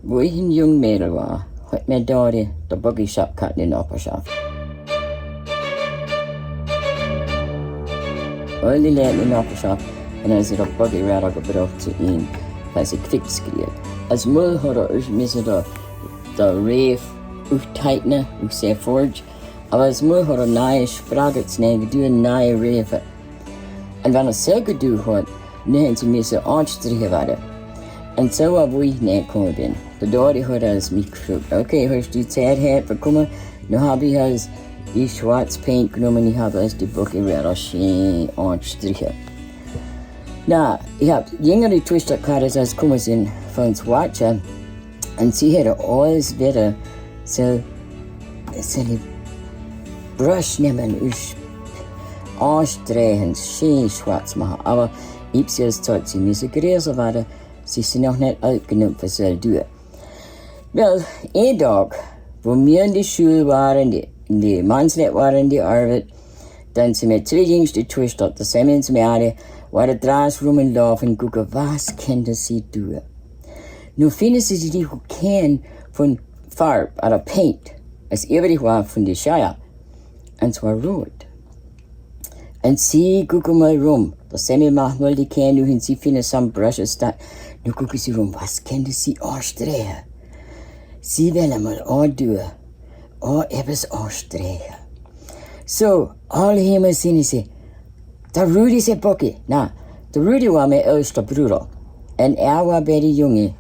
wo ich ein junger Mädel war, hat mir da der Buggy Shop gehabt in der Nachbarschaft. All die Leute in der Nachbarschaft haben also der Buggy Räder gebraucht zu ihm, weil sie Quicks kriegen. Als Müll hat euch müssen der Reif aufteignen, auf sehr forge. Aber als Müll hat neue Sprache zu nehmen, neue Reife. Und wenn selber gedacht hat, dann haben sie müssen anstreichen werden. Und so war, wo ich nicht gekommen bin. Der Daddy hat als mich gefragt, okay, hast du Zeit herbekommen? Dann habe ich als die schwarze Paint genommen und ich habe als die Buggy Räder schön angestrichen. Na, ich habe jüngere Twister gehabt, als gekommen sind von uns watchen. Und sie hätten alles wieder so die Brush nehmen und anstreichen, schön schwarz machen. Aber ich habe sie als gesagt, sie müssen größer werden. Sie sind noch nicht alt genug für so tun. Weil, ein Tag, wo wir in der Schule waren, die Mannsleute waren in der Arbeit, dann sind wir zwei jüngste Twister, da sind wir ins Meer, waren draußen rumlaufen und gucken, was können sie tun. Nun finden sie die kennen von Farbe oder Paint, als übrig war von der Scheier. Und zwar rot. Und sie gucken mal rum. Da sind wir manchmal die kennen und sie finden some brushes da. Nun gucken sie rum, was können sie anstreichen? Sie wollen mal antun, etwas anstreichen. So, alle Himmel sehen sie, der Rudi ist ein Buggy. Na, der Rudi war mein ältester Bruder. Und er war bei den Jungen.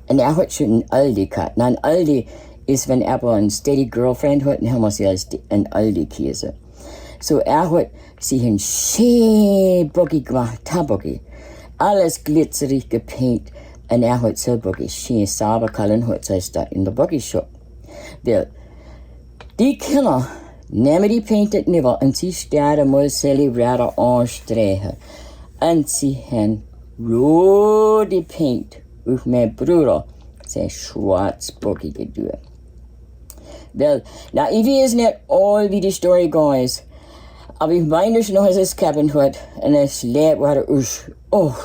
Und er hat schon einen Aldi gehabt. Na, ein Aldi ist, wenn er aber eine steady Girlfriend hat, dann haben wir sie als ein Aldi-Käse. So, er hat sich einen schönen Buggy gemacht, Tabuggy. Alles glitzerig gepaint. Und er hat so Buggy schön sauber gehalten und hat es da in der Buggy Shop. Weil die Kinder nehmen die Painted Nibble und sie starten mal seine Räder anstreichen. Und sie haben rote Paint auf meinen Bruder sein schwarz Buggy getan. Weil, na, ich weiß nicht all, wie die Story gegangen ist. Aber ich meine schon noch, als es gehabt hat. Und das Leben war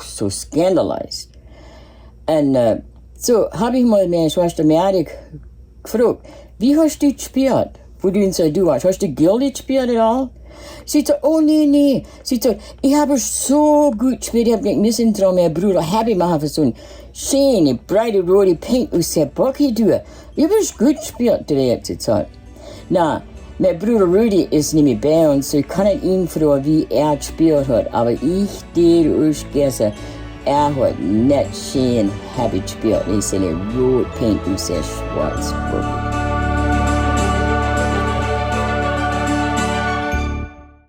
so skandalisiert. Und so habe ich mal meine Schwester Merik gefragt, wie hast du gespielt, wo du in so du warst? Hast du Gilde gespielt oder all? Sie sagt, oh nee. Sie sagt, ich habe so gut gespielt, ich habe nicht müssen dran, mein Bruder happy machen für so ein schöne, breite, rote Paint aus der Buggy tun. Ich habe gut gespielt, hat sie gesagt. Na, mein Bruder Rudi ist nicht mehr bei uns, so ich kann nicht ihn fragen, wie er gespielt hat, aber ich dir euch gestern, er hat nicht schön happy gespielt, in seine rote Paint aus der schwarzen Buggy.